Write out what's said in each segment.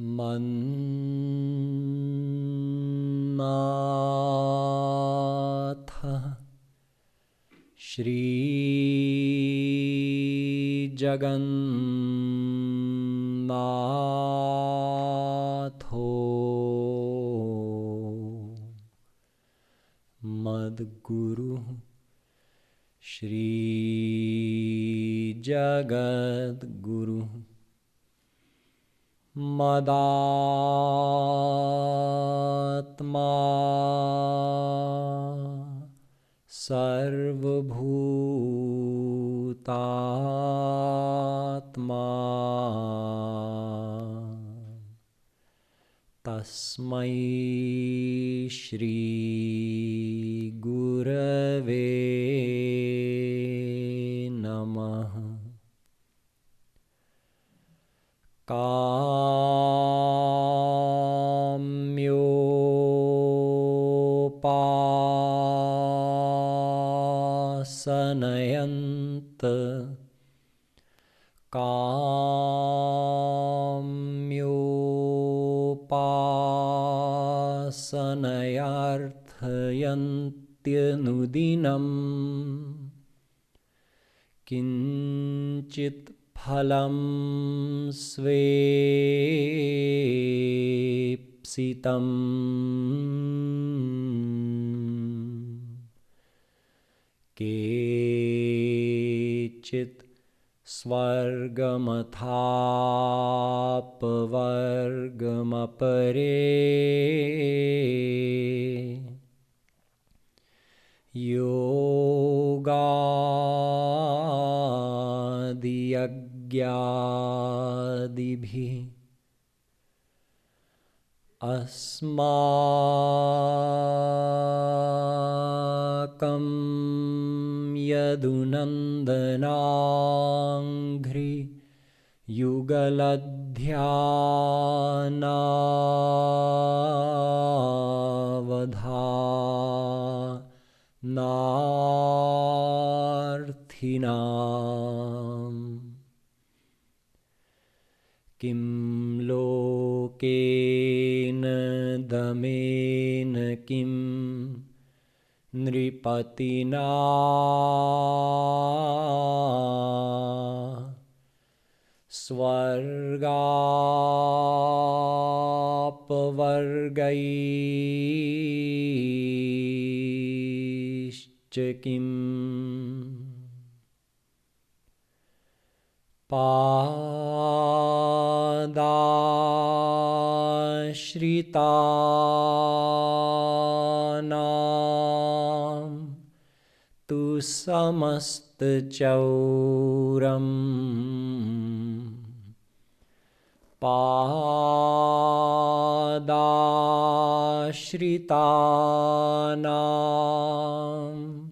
Mannatha Shri Jagannatho Madguru Shri Jagadguru Madatma Sarvabhutatma Tasmai Shri Gurave Namaha Kamyopasanayanta Kamyopasanayarthayantyanudinam Kinchit phalam svepsitam Kechit svargamathapavargamapare Yogadiyagyaadibhi Asmakam yadunandanangri yugaladhyanavadha Narthinam Kim lokena damena kim nripatina svargapavargaischa kim Padashritanam tu samastachauram Padashritanam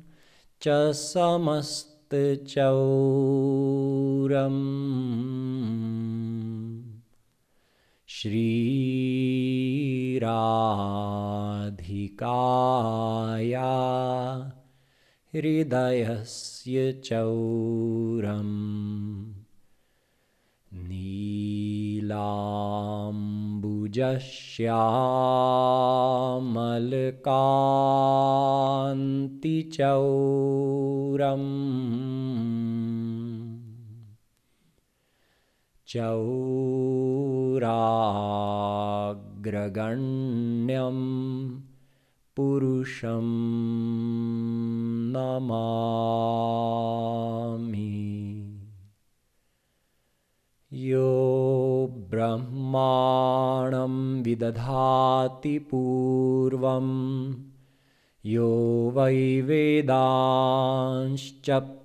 cha samastachauram Shri Radhikaya Hridayasya Chauram Nilambujasyamalakanti Chauram Chauragraganyam Purusham Namami Yo Brahmanam Vidadhati Purvam Yo Vai Vedanscha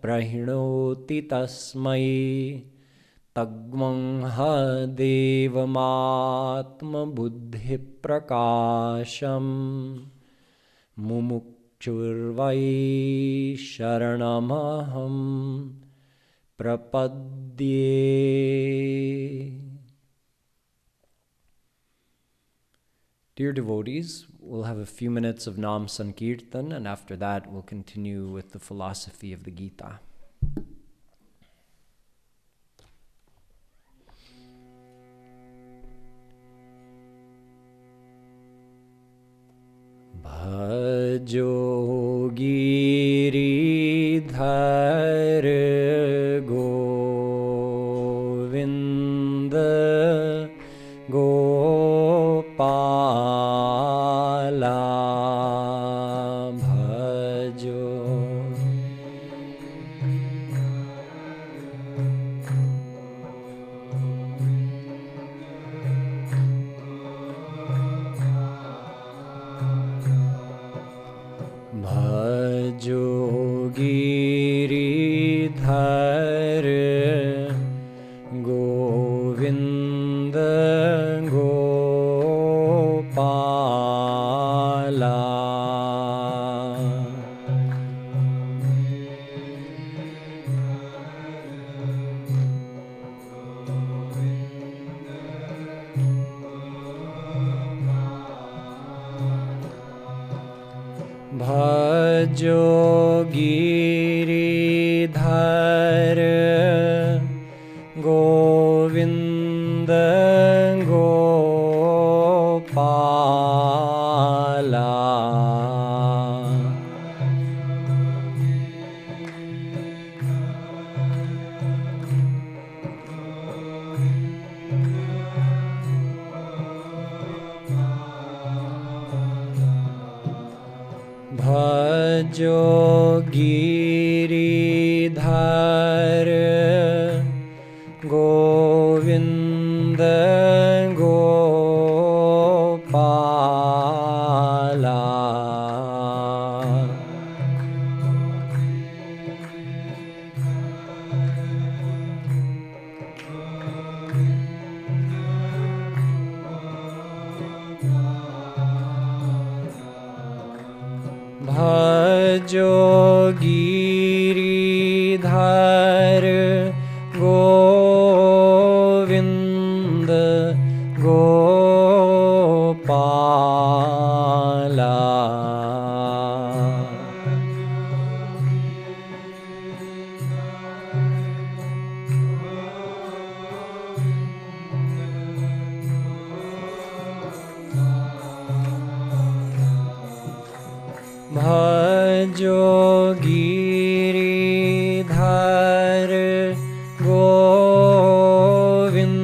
Prahinoti Tasmai Tagmangha Devamatma Buddhi Prakasham Mumukchurvai Sharanamaham Prapadye. Dear devotees, we'll have a few minutes of Nam Sankirtan, and after that we'll continue with the philosophy of the Gita. Bhajo Giridhar Govinda Gopala Bhajo. Bhajo Giridhar Govinda Gopala. Bhajo Giridhar Govinda Gopala. Bhajo Giridhar Govinda Gopala. Bhajo Giridhar Govinda Gopala. Bhajo Giridhar Govinda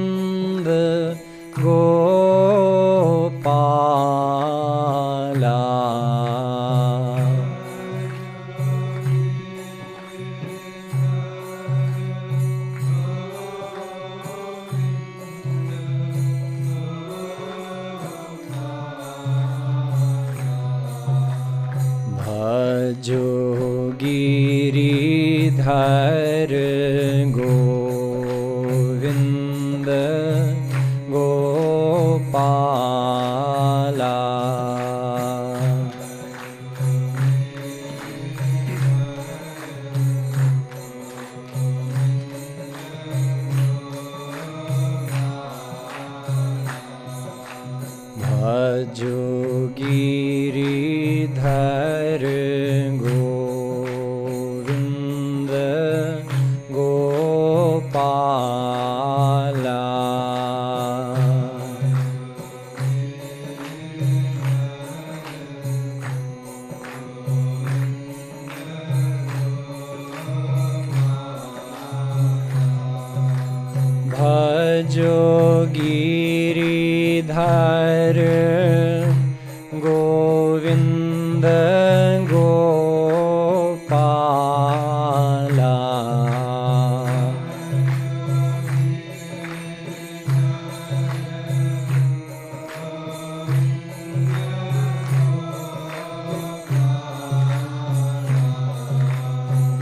Gopala. Bhajo Giridhar Govinda Gopala. Bhajo Giridhar Govinda Gopala. Bhajo Giridhar Govinda Gopala.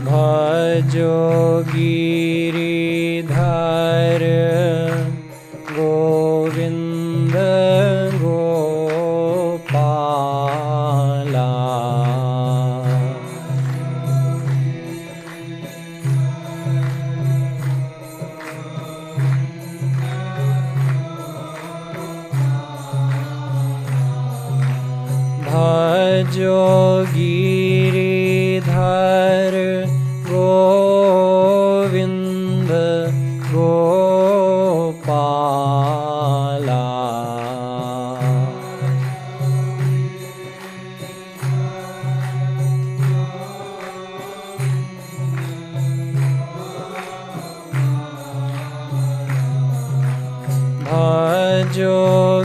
Bhajo Giridhar Govinda Gopala. Bhajo Giridhar Govinda Gopala.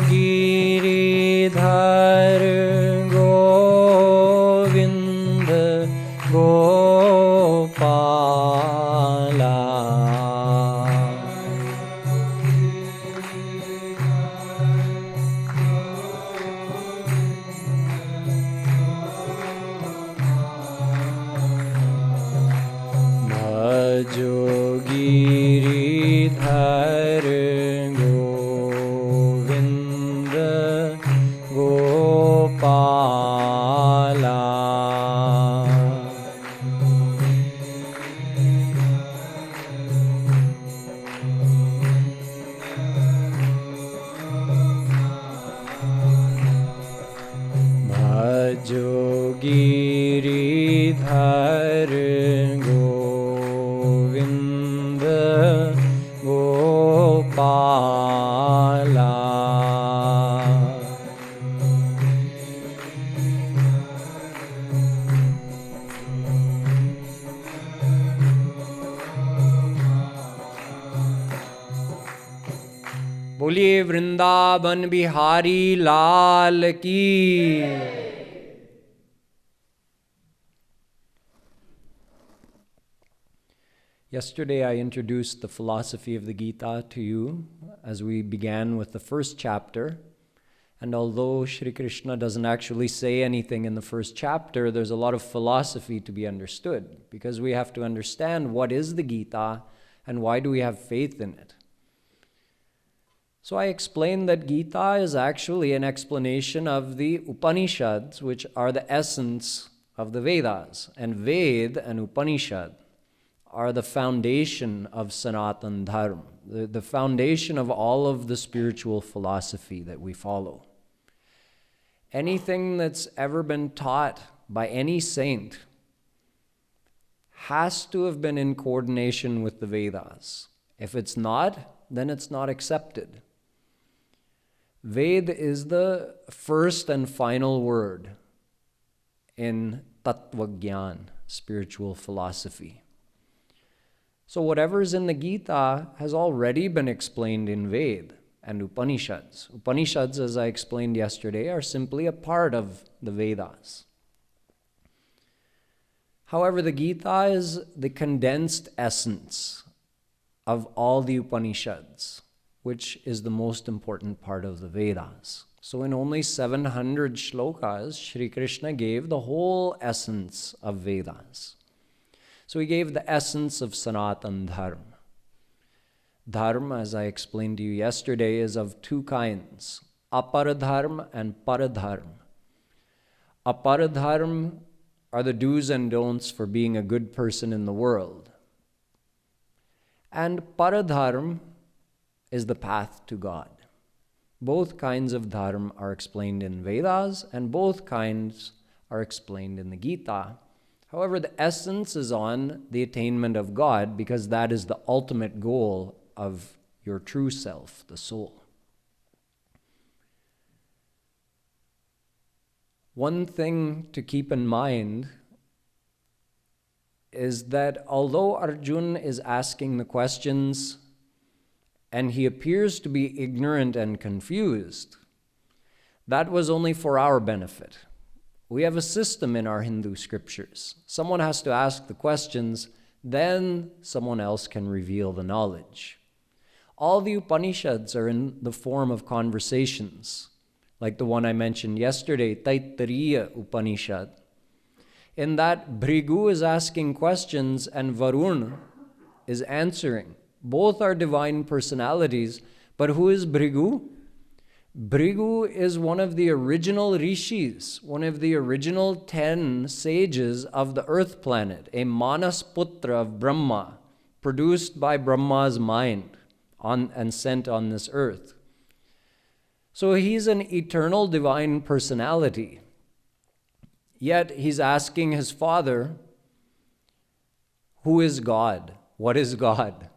Giridhar Govind Gopala Bhajo Giridhar Govind Gopala Bhajo Giridhar Govind Gopala बोलिए वृंदावन बिहारी लाल की। Yesterday I introduced the philosophy of the Gita to you as we began with the first chapter. And although Shri Krishna doesn't actually say anything in the first chapter, there's a lot of philosophy to be understood because we have to understand what is the Gita and why do we have faith in it. So I explained that Gita is actually an explanation of the Upanishads, which are the essence of the Vedas. And Ved and Upanishad are the foundation of Sanatan Dharma, the foundation of all of the spiritual philosophy that we follow. Anything that's ever been taught by any saint has to have been in coordination with the Vedas. If it's not, then it's not accepted. Ved is the first and final word in Tattva Gyan, spiritual philosophy. So whatever is in the Gita has already been explained in Ved and Upanishads. Upanishads, as I explained yesterday, are simply a part of the Vedas. However, the Gita is the condensed essence of all the Upanishads, which is the most important part of the Vedas. So in only 700 shlokas, Shri Krishna gave the whole essence of Vedas. So he gave the essence of Sanatan Dharma. Dharma, as I explained to you yesterday, is of two kinds, Aparadharma and Paradharma. Aparadharma are the do's and don'ts for being a good person in the world. And Paradharma is the path to God. Both kinds of dharma are explained in Vedas, and both kinds are explained in the Gita. However, the essence is on the attainment of God because that is the ultimate goal of your true self, the soul. One thing to keep in mind is that although Arjun is asking the questions and he appears to be ignorant and confused, that was only for our benefit. We have a system in our Hindu scriptures. Someone has to ask the questions, then someone else can reveal the knowledge. All the Upanishads are in the form of conversations, like the one I mentioned yesterday, Taittiriya Upanishad. In that, Bhrigu is asking questions and Varun is answering. Both are divine personalities, but who is Bhrigu? Bhrigu is one of the original rishis, one of the original 10 sages of the earth planet, a Manasputra of Brahma, produced by Brahma's mind and sent on this earth. So he's an eternal divine personality. Yet he's asking his father, who is God? What is God?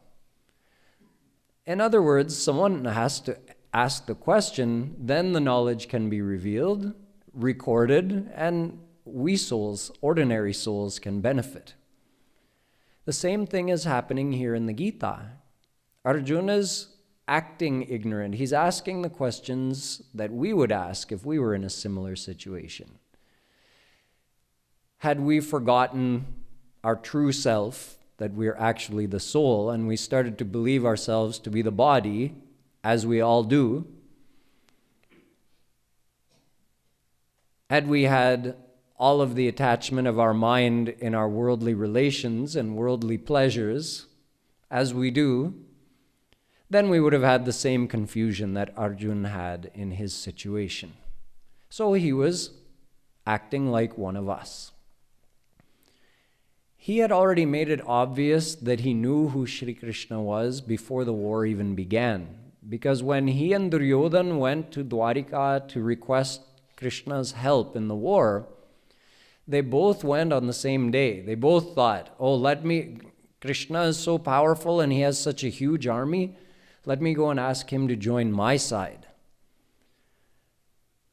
In other words, someone has to ask the question, then the knowledge can be revealed, recorded, and we souls, ordinary souls, can benefit. The same thing is happening here in the Gita. Arjuna is acting ignorant. He's asking the questions that we would ask if we were in a similar situation. Had we forgotten our true self, that we're actually the soul, and we started to believe ourselves to be the body, as we all do, had we had all of the attachment of our mind in our worldly relations and worldly pleasures, as we do, then we would have had the same confusion that Arjun had in his situation. So he was acting like one of us. He had already made it obvious that he knew who Shri Krishna was before the war even began. Because when he and Duryodhan went to Dwarika to request Krishna's help in the war, they both went on the same day. They both thought, Krishna is so powerful and he has such a huge army, let me go and ask him to join my side.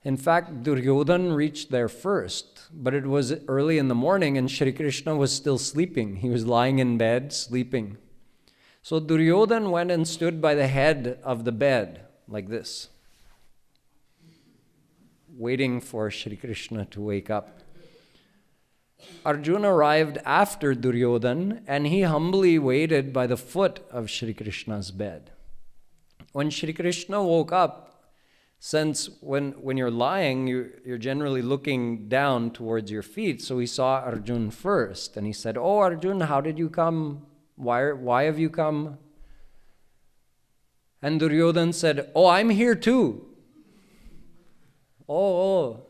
In fact, Duryodhan reached there first, but it was early in the morning and Shri Krishna was still sleeping. He was lying in bed, sleeping. So Duryodhan went and stood by the head of the bed, like this, waiting for Shri Krishna to wake up. Arjuna arrived after Duryodhan, and he humbly waited by the foot of Shri Krishna's bed. When Shri Krishna woke up, since when you're lying, you're generally looking down towards your feet, so he saw Arjun first, and he said, "Oh, Arjun, how did you come? Why have you come?" And Duryodhan said, "Oh, I'm here too." Oh.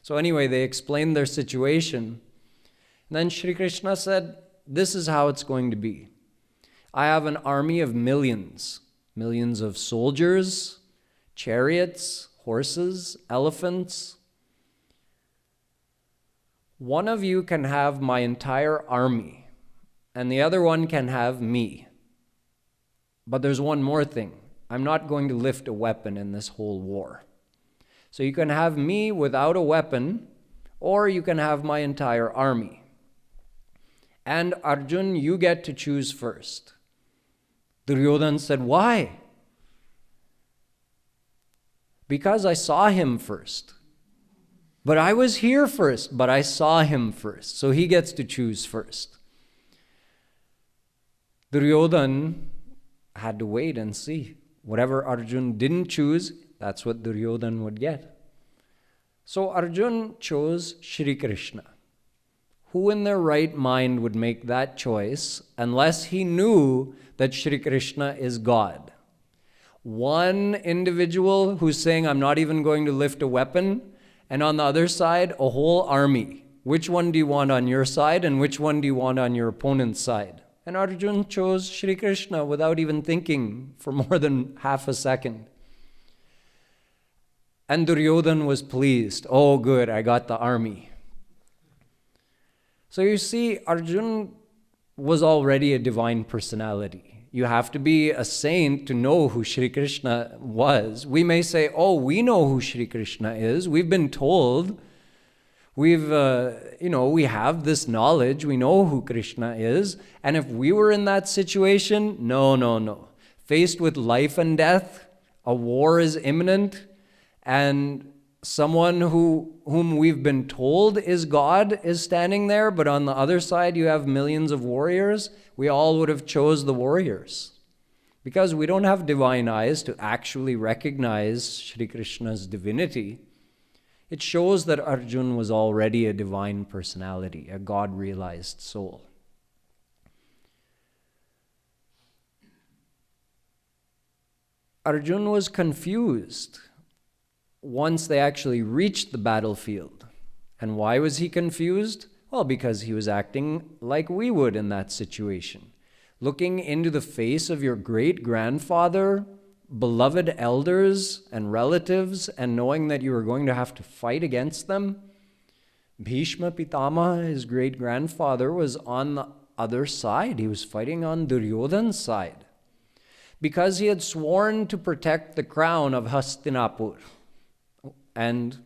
So anyway, they explained their situation. And then Shri Krishna said, "This is how it's going to be. I have an army of millions of soldiers, chariots, horses, elephants. One of you can have my entire army, and the other one can have me. But there's one more thing. I'm not going to lift a weapon in this whole war. So you can have me without a weapon, or you can have my entire army. And Arjun, you get to choose first." Duryodhan said, "Why?" "Because I saw him first. But I was here first, but I saw him first. So he gets to choose first." Duryodhan had to wait and see. Whatever Arjun didn't choose, that's what Duryodhan would get. So Arjun chose Shri Krishna. Who in their right mind would make that choice unless he knew that Shri Krishna is God? One individual who's saying, "I'm not even going to lift a weapon," and on the other side, a whole army. Which one do you want on your side and which one do you want on your opponent's side? And Arjun chose Shri Krishna without even thinking for more than half a second. And Duryodhan was pleased. "Oh, good, I got the army." So you see, Arjun was already a divine personality. You have to be a saint to know who Shri Krishna was. We may say, "Oh, we know who Shri Krishna is. We've been told. We have this knowledge. We know who Krishna is." And if we were in that situation, no. Faced with life and death, a war is imminent, and someone whom we've been told is God is standing there, but on the other side you have millions of warriors, we all would have chose the warriors. Because we don't have divine eyes to actually recognize Shri Krishna's divinity. It shows that Arjun was already a divine personality, a God-realized soul. Arjun was confused once they actually reached the battlefield. And why was he confused? Well, because he was acting like we would in that situation. Looking into the face of your great-grandfather, beloved elders and relatives, and knowing that you were going to have to fight against them. Bhishma Pitama, his great-grandfather, was on the other side. He was fighting on Duryodhan's side. Because he had sworn to protect the crown of Hastinapur. And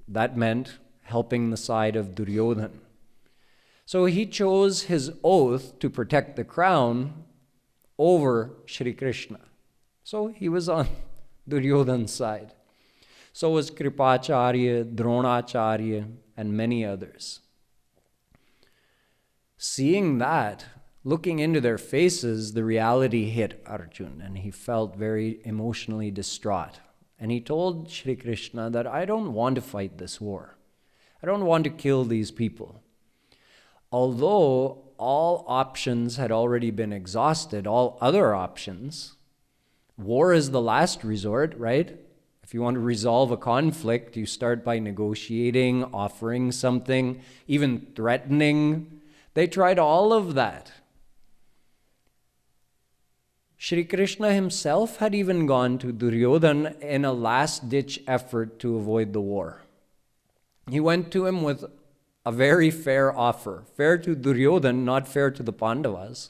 that meant helping the side of Duryodhan. So he chose his oath to protect the crown over Shri Krishna. So he was on Duryodhana's side. So was Kripacharya, Dronacharya, and many others. Seeing that, looking into their faces, the reality hit Arjun, and he felt very emotionally distraught. And he told Shri Krishna that I don't want to fight this war. I don't want to kill these people. Although all options had already been exhausted, all other options, war is the last resort, right? If you want to resolve a conflict, you start by negotiating, offering something, even threatening. They tried all of that. Shri Krishna himself had even gone to Duryodhana in a last-ditch effort to avoid the war. He went to him with a very fair offer, fair to Duryodhana, not fair to the Pandavas.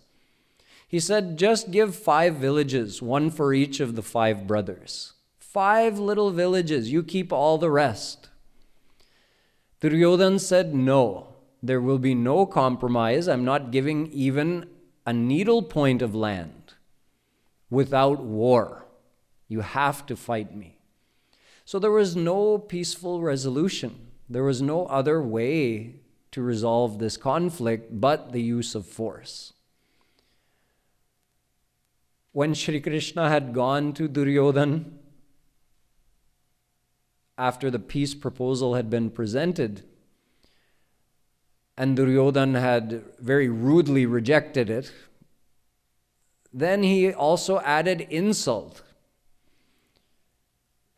He said, just give 5 villages, one for each of the 5 brothers. 5 little villages, you keep all the rest. Duryodhana said, no, there will be no compromise. I'm not giving even a needle point of land without war. You have to fight me. So there was no peaceful resolution. There was no other way to resolve this conflict but the use of force. When Shri Krishna had gone to Duryodhana, after the peace proposal had been presented, and Duryodhana had very rudely rejected it, then he also added insult.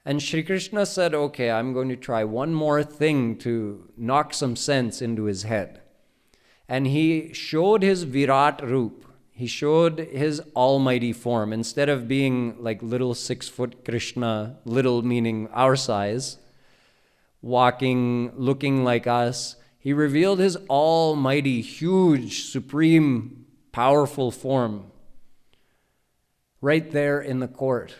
And Shri Krishna said, okay, I'm going to try one more thing to knock some sense into his head. And he showed his Virat Roop. He showed his almighty form. Instead of being like little 6-foot Krishna, little meaning our size, walking, looking like us, he revealed his almighty, huge, supreme, powerful form right there in the court.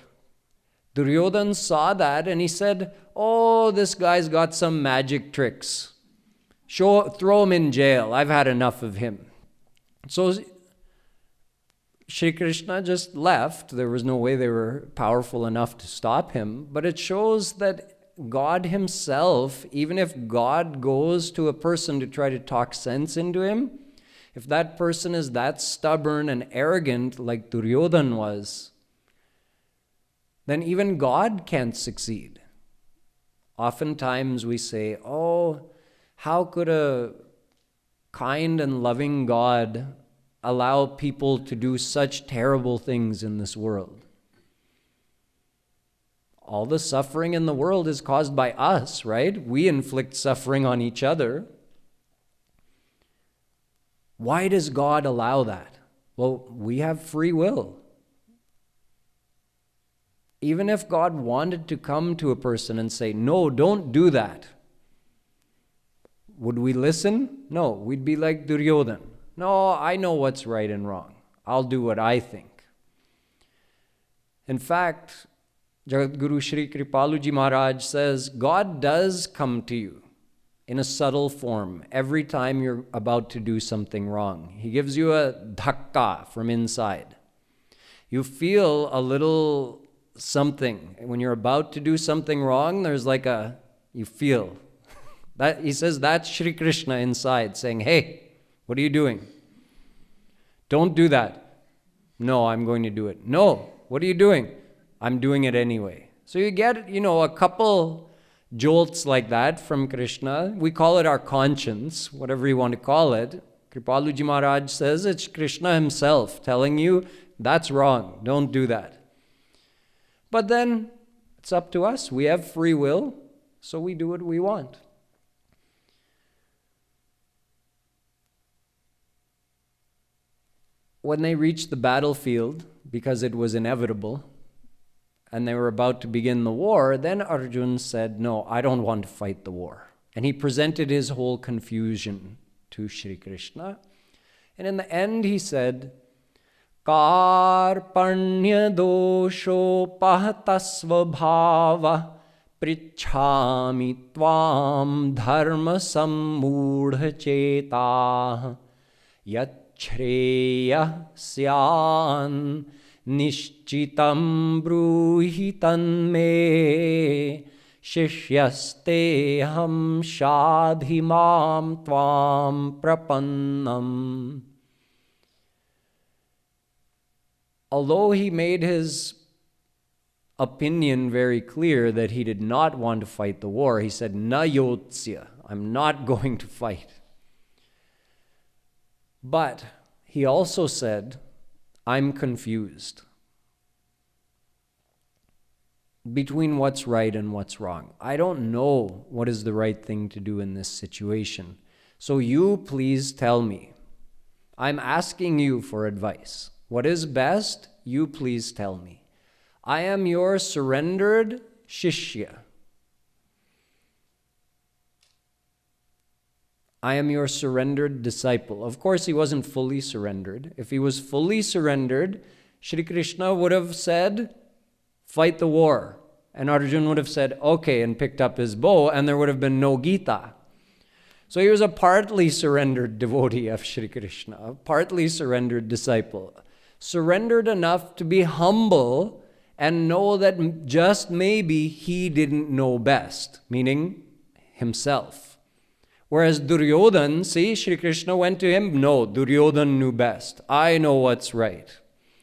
Duryodhana saw that and he said, oh, this guy's got some magic tricks. Throw him in jail. I've had enough of him. So Shri Krishna just left. There was no way they were powerful enough to stop him. But it shows that God himself, even if God goes to a person to try to talk sense into him, if that person is that stubborn and arrogant like Duryodhana was, then even God can't succeed. Oftentimes we say, oh, how could a kind and loving God allow people to do such terrible things in this world? All the suffering in the world is caused by us, right? We inflict suffering on each other. Why does God allow that? Well, we have free will. Even if God wanted to come to a person and say, no, don't do that, would we listen? No, we'd be like Duryodhana. No, I know what's right and wrong. I'll do what I think. In fact, Jagadguru Shri Kripaluji Maharaj says, God does come to you in a subtle form every time you're about to do something wrong. He gives you a dhakka from inside. You feel a little something. When you're about to do something wrong, there's like you feel. That he says that's Shri Krishna inside saying, hey, what are you doing? Don't do that. No, I'm going to do it. No, what are you doing? I'm doing it anyway. So you get, a couple jolts like that from Krishna. We call it our conscience, whatever you want to call it. Kripaluji Maharaj says it's Krishna himself telling you that's wrong. Don't do that. But then it's up to us. We have free will, so we do what we want. When they reached the battlefield, because it was inevitable, and they were about to begin the war, then Arjun said, no, I don't want to fight the war. And he presented his whole confusion to Shri Krishna. And in the end he said, Karpanya dosho pahatasva bhava prichhami tvam dharma sammudha chetah yat Shreya syan Nishchitam bruhi tanme shishyaste ham shadhimam tvam prapannam. Although he made his opinion very clear that he did not want to fight the war, he said, Na yotsya, I'm not going to fight. But he also said, I'm confused between what's right and what's wrong. I don't know what is the right thing to do in this situation. So you please tell me. I'm asking you for advice. What is best? You please tell me. I am your surrendered shishya. I am your surrendered disciple. Of course, he wasn't fully surrendered. If he was fully surrendered, Shri Krishna would have said, fight the war. And Arjun would have said, okay, and picked up his bow, and there would have been no Gita. So he was a partly surrendered devotee of Shri Krishna, a partly surrendered disciple. Surrendered enough to be humble and know that just maybe he didn't know best, meaning himself. Whereas Duryodhan, see, Shri Krishna went to him, no, Duryodhan knew best. I know what's right.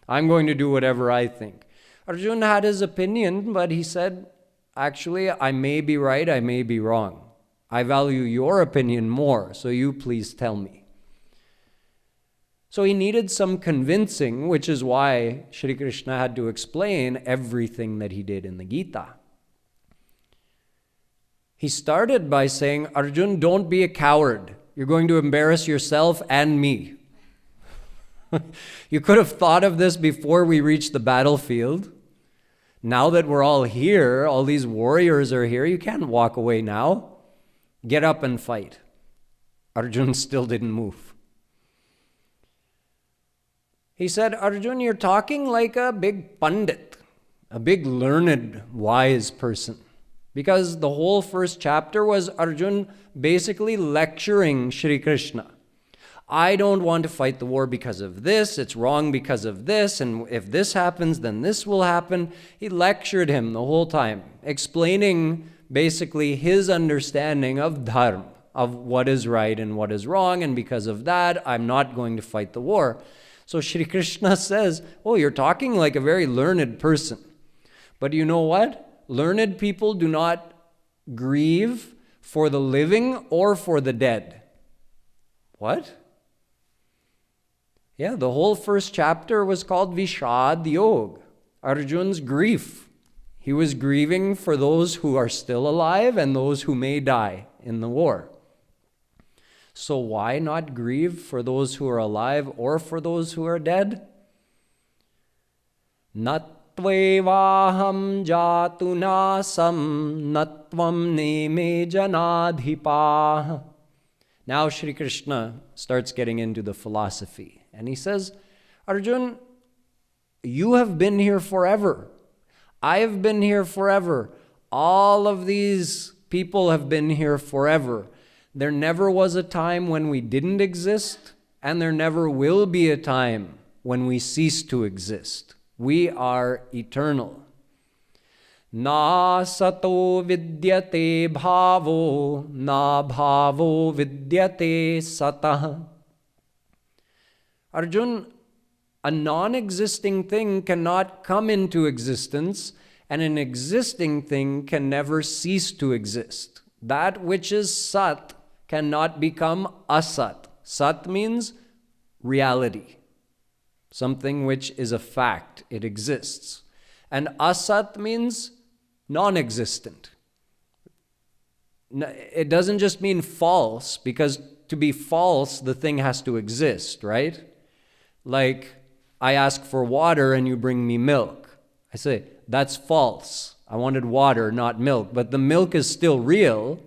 I'm going to do whatever I think. Arjun had his opinion, but he said, actually, I may be right, I may be wrong. I value your opinion more, so you please tell me. So he needed some convincing, which is why Shri Krishna had to explain everything that he did in the Gita. He started by saying, Arjun, don't be a coward. You're going to embarrass yourself and me. You could have thought of this before we reached the battlefield. Now that we're all here, all these warriors are here, you can't walk away now. Get up and fight. Arjun still didn't move. He said, Arjun, you're talking like a big pandit, a big learned, wise person. Because the whole first chapter was Arjun basically lecturing Shri Krishna. I don't want to fight the war because of this, it's wrong because of this, and if this happens, then this will happen. He lectured him the whole time, explaining basically his understanding of Dham, of what is right and what is wrong, and because of that, I'm not going to fight the war. So Shri Krishna says, oh, you're talking like a very learned person. But you know what? Learned people do not grieve for the living or for the dead. What? Yeah, the whole first chapter was called Vishad Yog, Arjun's grief. He was grieving for those who are still alive and those who may die in the war. So why not grieve for those who are alive or for those who are dead? Natvevaham jatunasam natvam neme janadhipa. Now Shri Krishna starts getting into the philosophy. And he says, Arjun, you have been here forever. I have been here forever. All of these people have been here forever. There never was a time when we didn't exist, and there never will be a time when we cease to exist. We are eternal. Na sato vidyate bhavo, na bhavo vidyate satah. Arjun, a non-existing thing cannot come into existence, and an existing thing can never cease to exist. That which is sat cannot become asat. Sat means reality, something which is a fact, it exists. And asat means non-existent. It doesn't just mean false, because to be false, the thing has to exist, right? Like, I ask for water and you bring me milk. I say, that's false. I wanted water, not milk. But the milk is still real.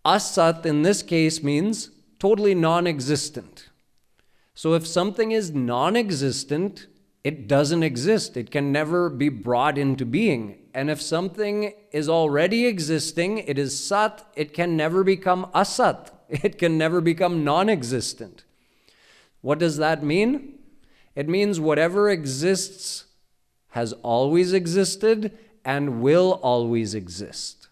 Asat in this case means totally non-existent. So if something is non-existent, it doesn't exist. It can never be brought into being. And if something is already existing, it is sat, it can never become asat. It can never become non-existent. What does that mean? It means whatever exists has always existed and will always exist.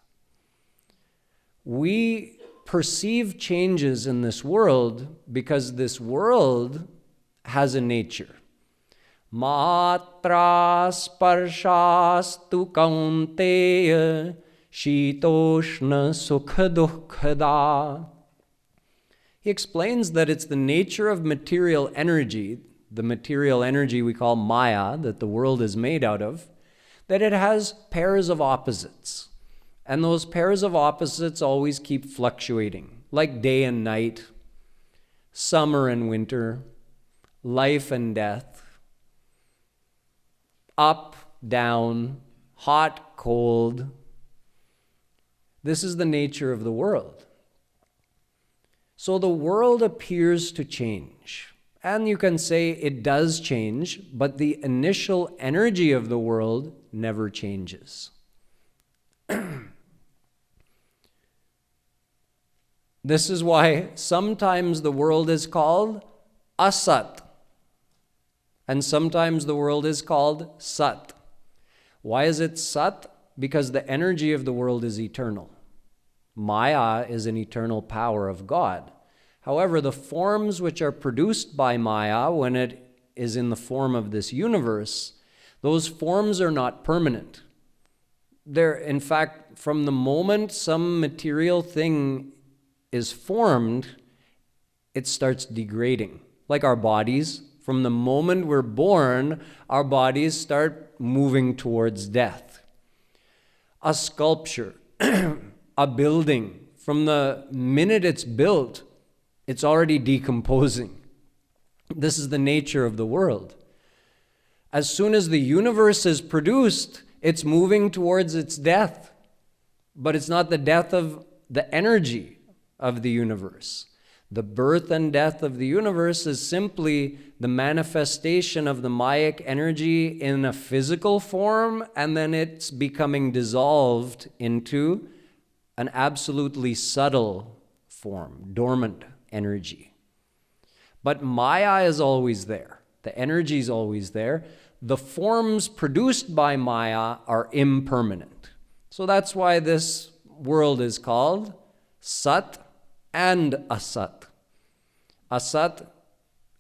We perceive changes in this world because this world has a nature. Matra sparshastu kaunteya shitoshna sukha dukkhada. He explains that it's the nature of material energy, the material energy we call Maya, that the world is made out of, that it has pairs of opposites. And those pairs of opposites always keep fluctuating, like day and night, summer and winter, life and death, up, down, hot, cold. This is the nature of the world. So the world appears to change. And you can say it does change, but the initial energy of the world never changes. This is why sometimes the world is called asat, and sometimes the world is called sat. Why is it sat? Because the energy of the world is eternal. Maya is an eternal power of God. However, the forms which are produced by Maya, when it is in the form of this universe, those forms are not permanent. In fact, from the moment some material thing is formed, it starts degrading. Like our bodies, from the moment we're born, our bodies start moving towards death. A sculpture, a building, from the minute it's built, it's already decomposing. This is the nature of the world. As soon as the universe is produced, it's moving towards its death. But it's not the death of the energy of the universe. The birth and death of the universe is simply the manifestation of the Mayic energy in a physical form, and then it's becoming dissolved into an absolutely subtle form, dormant energy. But Maya is always there. The energy is always there. The forms produced by Maya are impermanent. So that's why this world is called Sat and Asat. Asat,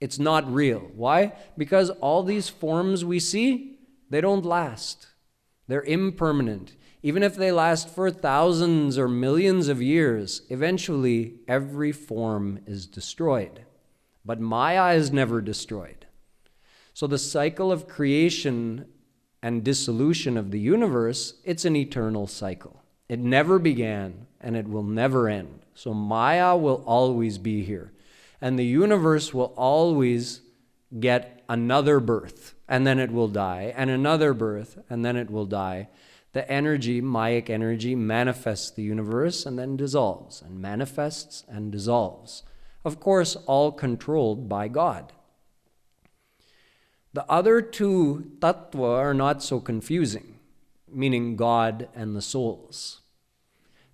it's not real. Why? Because all these forms we see, they don't last. They're impermanent. Even if they last for thousands or millions of years, eventually every form is destroyed. But Maya is never destroyed. So the cycle of creation and dissolution of the universe, it's an eternal cycle. It never began and it will never end. So Maya will always be here. And the universe will always get another birth, and then it will die, and another birth, and then it will die. The energy, Mayic energy, manifests the universe and then dissolves, and manifests and dissolves. Of course, all controlled by God. The other two tattva are not so confusing, meaning God and the souls.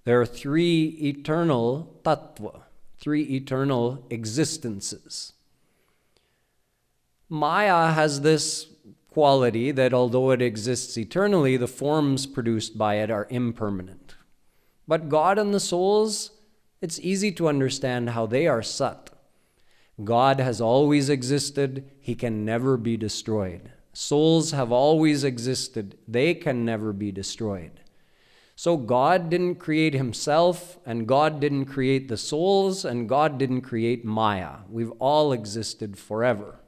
There are three eternal tattva, three eternal existences. Maya has this quality that although it exists eternally, the forms produced by it are impermanent. But God and the souls, it's easy to understand how they are sat. God has always existed. He can never be destroyed. Souls have always existed. They can never be destroyed. So God didn't create himself, and God didn't create the souls, and God didn't create Maya. We've all existed forever.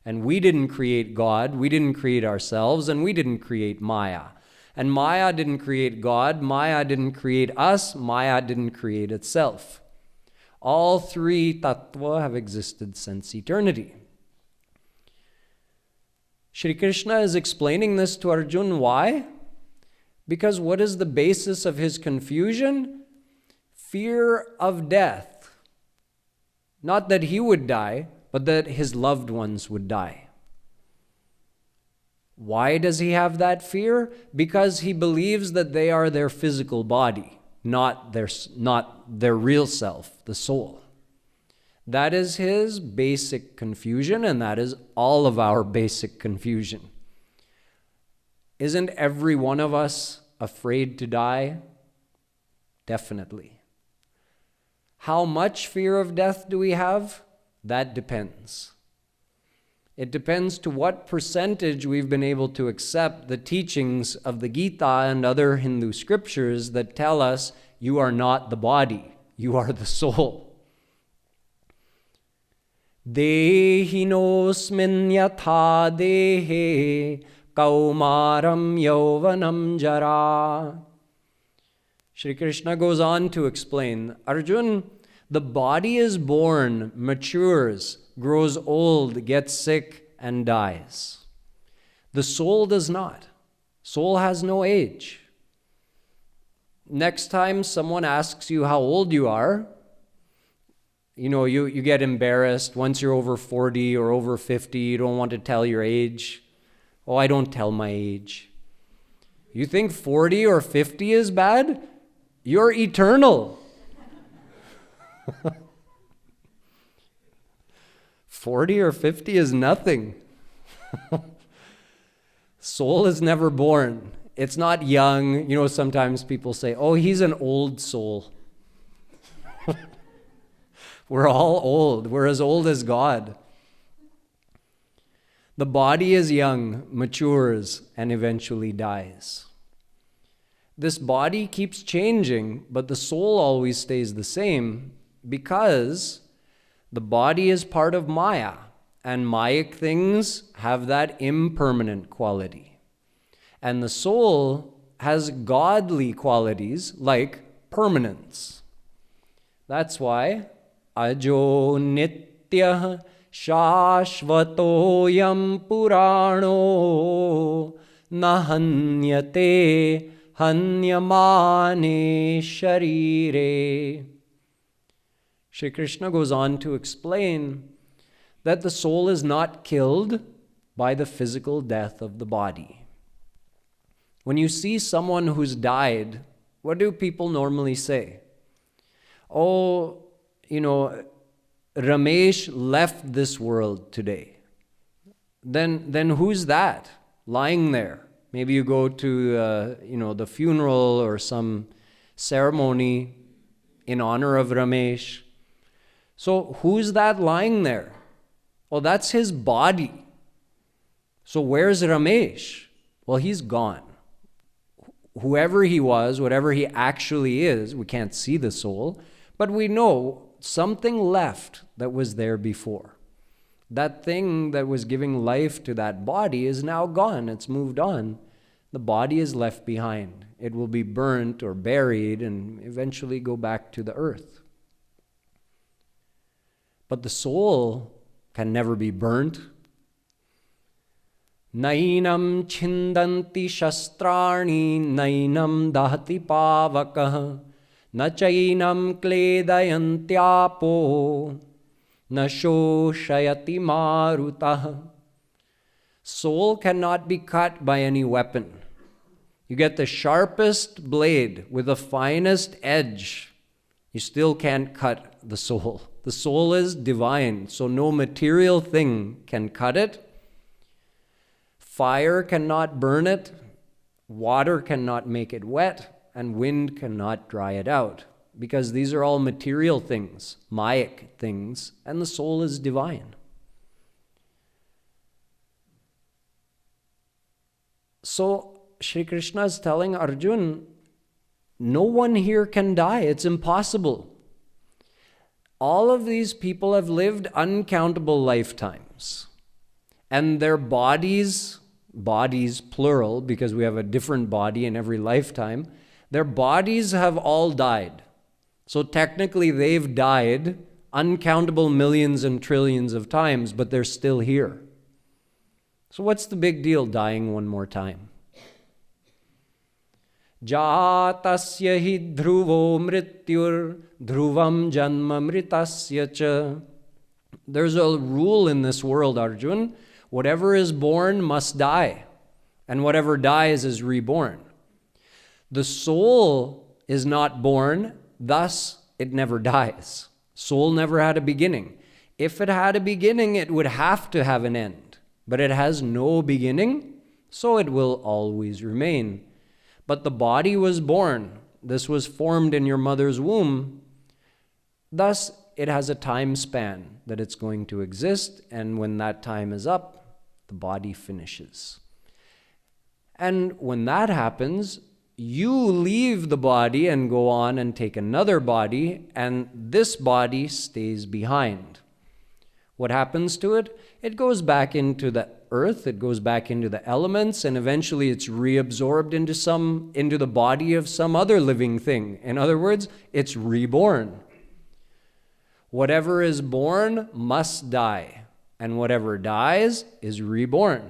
And we didn't create God, we didn't create ourselves, and we didn't create Maya. And Maya didn't create God, Maya didn't create us, Maya didn't create itself. All three tattva have existed since eternity. Shri Krishna is explaining this to Arjun. Why? Because what is the basis of his confusion? Fear of death. Not that he would die, but that his loved ones would die. Why does he have that fear? Because he believes that they are their physical body, not their real self, the soul. That is his basic confusion, and that is all of our basic confusion. Isn't every one of us afraid to die? Definitely. How much fear of death do we have? That depends. It depends to what percentage we've been able to accept the teachings of the Gita and other Hindu scriptures that tell us you are not the body, you are the soul. Dehinosmin yatha dehe kaumaram yauvanam jara. Shri Krishna goes on to explain, Arjun, the body is born, matures, grows old, gets sick, and dies. The soul does not. Soul has no age. Next time someone asks you how old you are, you get embarrassed. Once you're over 40 or over 50, you don't want to tell your age. Oh, I don't tell my age. You think 40 or 50 is bad? You're eternal. 40 or 50 is nothing. Soul is never born. It's not young. Sometimes people say, oh, he's an old soul. We're all old. We're as old as God. The body is young, matures, and eventually dies. This body keeps changing, but the soul always stays the same because the body is part of Maya, and Mayic things have that impermanent quality. And the soul has godly qualities like permanence. That's why Ajo nityah shashvatoyam purano nahanyate hanyamane sharire. Shri Krishna goes on to explain that the soul is not killed by the physical death of the body. When you see someone who's died, what do people normally say? Oh, Ramesh left this world today. Then who's that lying there? Maybe you go to the funeral or some ceremony in honor of Ramesh. So who's that lying there? Well, that's his body. So where's Ramesh? Well, he's gone. Whoever he was, whatever he actually is, we can't see the soul, but we know something left that was there before. That thing that was giving life to that body is now gone. It's moved on. The body is left behind. It will be burnt or buried and eventually go back to the earth. But the soul can never be burnt. Nainam chindanti shastrani nainam dahati pavakah na chainam kledayantyapo na shoshayati marutah. Soul cannot be cut by any weapon. You get the sharpest blade with the finest edge, you still can't cut the soul. The soul is divine, so no material thing can cut it. Fire cannot burn it, water cannot make it wet, and wind cannot dry it out, because these are all material things, Mayic things, and the soul is divine. So Shri Krishna is telling Arjun, no one here can die. It's impossible. All of these people have lived uncountable lifetimes, and their bodies plural, because we have a different body in every lifetime, their bodies have all died. So technically they've died uncountable millions and trillions of times, but they're still here. So what's the big deal dying one more time? Jatasya hi dhruvo mrityur dhruvam janma mritasya cha. There's a rule in this world, Arjun. Whatever is born must die, and whatever dies is reborn. The soul is not born, thus it never dies. Soul never had a beginning. If it had a beginning, it would have to have an end. But it has no beginning, so it will always remain. But the body was born. This was formed in your mother's womb. Thus, it has a time span that it's going to exist, and when that time is up, the body finishes. And when that happens, you leave the body and go on and take another body, and this body stays behind. What happens to it? It goes back into the earth, it goes back into the elements, and eventually it's reabsorbed into the body of some other living thing. In other words, it's reborn. Whatever is born must die, and whatever dies is reborn.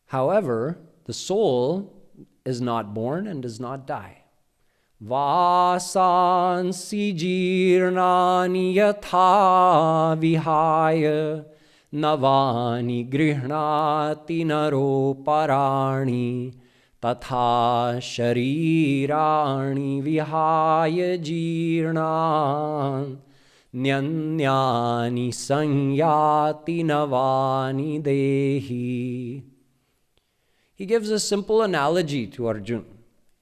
However, the soul is not born and does not die. Vasansi jirnani yatha vihaya navani grihnati naro parani tatha sharirani vihaya jirnan nyanyani sanyati navani dehi. He gives a simple analogy to Arjun.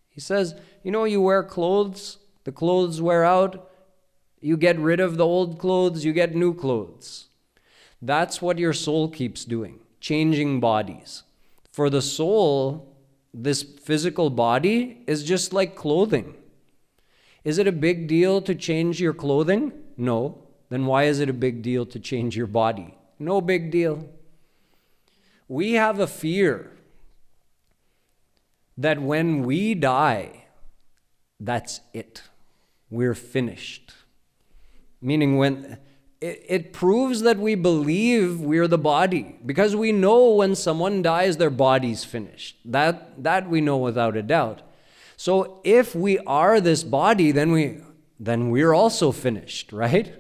He says, you wear clothes, the clothes wear out, you get rid of the old clothes, you get new clothes. That's what your soul keeps doing, changing bodies. For the soul, this physical body is just like clothing. Is it a big deal to change your clothing? No. Then why is it a big deal to change your body? No big deal. We have a fear that when we die, that's it. We're finished. Meaning when it proves that we believe we're the body, because we know when someone dies, their body's finished. That we know without a doubt. So if we are this body, then we're also finished, right?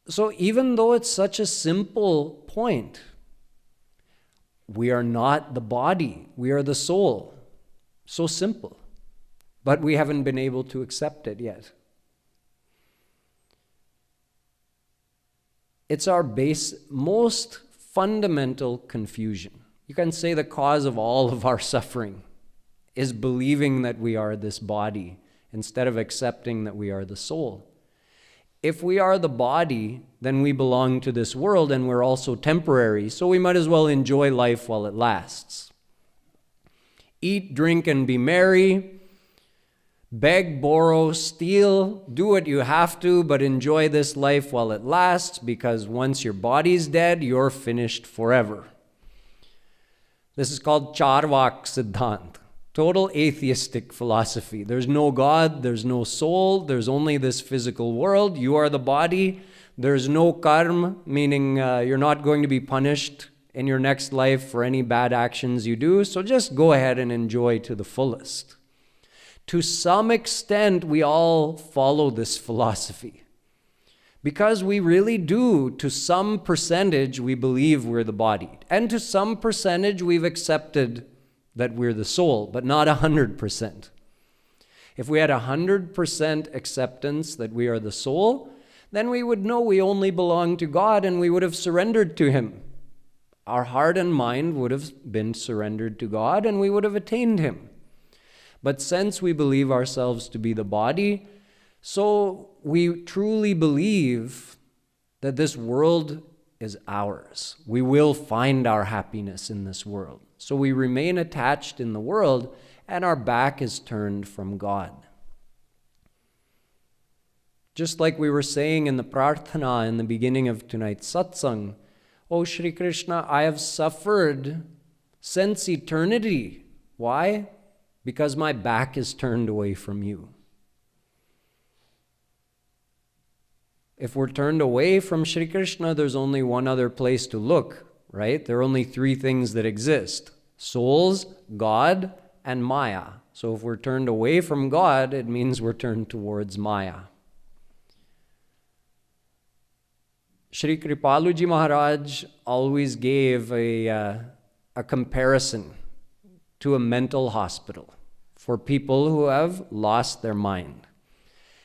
So even though it's such a simple point, we are not the body, we are the soul. So simple. But we haven't been able to accept it yet. It's our most fundamental confusion. You can say the cause of all of our suffering is believing that we are this body instead of accepting that we are the soul. If we are the body, then we belong to this world and we're also temporary, so we might as well enjoy life while it lasts. Eat, drink, and be merry. Beg, borrow, steal. Do what you have to, but enjoy this life while it lasts, because once your body's dead, you're finished forever. This is called Chadwick Sidhant. Total atheistic philosophy. There's no God, there's no soul, there's only this physical world. You are the body. There's no karma, meaning you're not going to be punished in your next life for any bad actions you do. So just go ahead and enjoy to the fullest. To some extent, we all follow this philosophy. Because we really do, to some percentage, we believe we're the body. And to some percentage, we've accepted that we're the soul, but not 100%. If we had 100% acceptance that we are the soul, then we would know we only belong to God and we would have surrendered to Him. Our heart and mind would have been surrendered to God and we would have attained Him. But since we believe ourselves to be the body, so we truly believe that this world is ours. We will find our happiness in this world. So we remain attached in the world and our back is turned from God. Just like we were saying in the prarthana in the beginning of tonight's satsang, "Oh Shri Krishna, I have suffered since eternity." Why? Because my back is turned away from you. If we're turned away from Shri Krishna, there's only one other place to look, right? There are only three things that exist: souls, God, and Maya. So if we're turned away from God, it means we're turned towards Maya. Shri Kripaluji Maharaj always gave a comparison to a mental hospital for people who have lost their mind.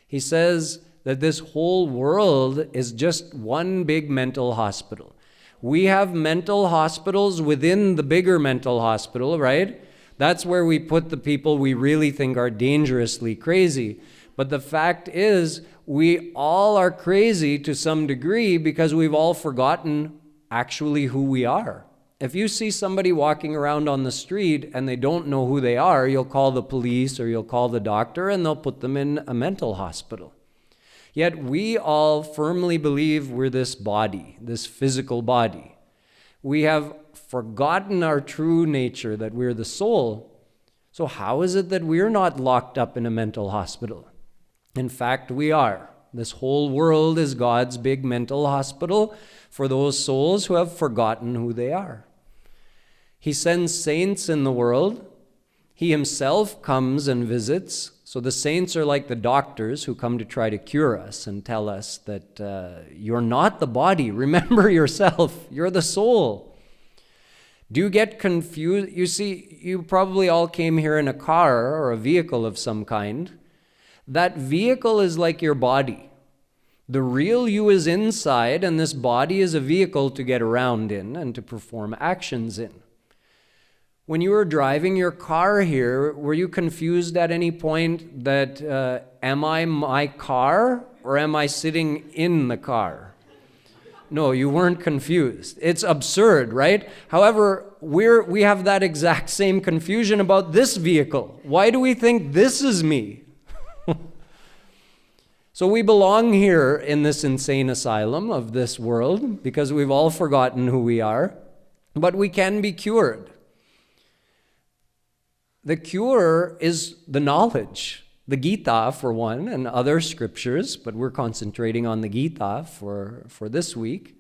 He says that this whole world is just one big mental hospital. We have mental hospitals within the bigger mental hospital, right? That's where we put the people we really think are dangerously crazy. But the fact is, we all are crazy to some degree because we've all forgotten actually who we are. If you see somebody walking around on the street and they don't know who they are, you'll call the police or you'll call the doctor and they'll put them in a mental hospital. Yet we all firmly believe we're this body, this physical body. We have forgotten our true nature, that we're the soul. So how is it that we're not locked up in a mental hospital? In fact, we are. This whole world is God's big mental hospital for those souls who have forgotten who they are. He sends saints in the world. He himself comes and visits. So the saints are like the doctors who come to try to cure us and tell us that you're not the body. Remember yourself. You're the soul. Do you get confused? You see, you probably all came here in a car or a vehicle of some kind. That vehicle is like your body. The real you is inside, and this body is a vehicle to get around in and to perform actions in. When you were driving your car here, were you confused at any point that, am I my car or am I sitting in the car? No, you weren't confused. It's absurd, right? However, we have that exact same confusion about this vehicle. Why do we think this is me? So we belong here in this insane asylum of this world because we've all forgotten who we are, but we can be cured. The cure is the knowledge, the Gita for one, and other scriptures, but we're concentrating on the Gita for this week.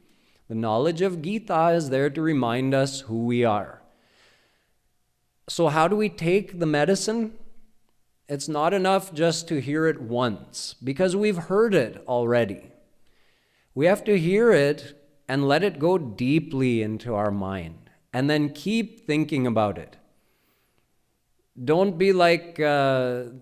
The knowledge of Gita is there to remind us who we are. So how do we take the medicine? It's not enough just to hear it once, because we've heard it already. We have to hear it and let it go deeply into our mind, and then keep thinking about it. Don't be like there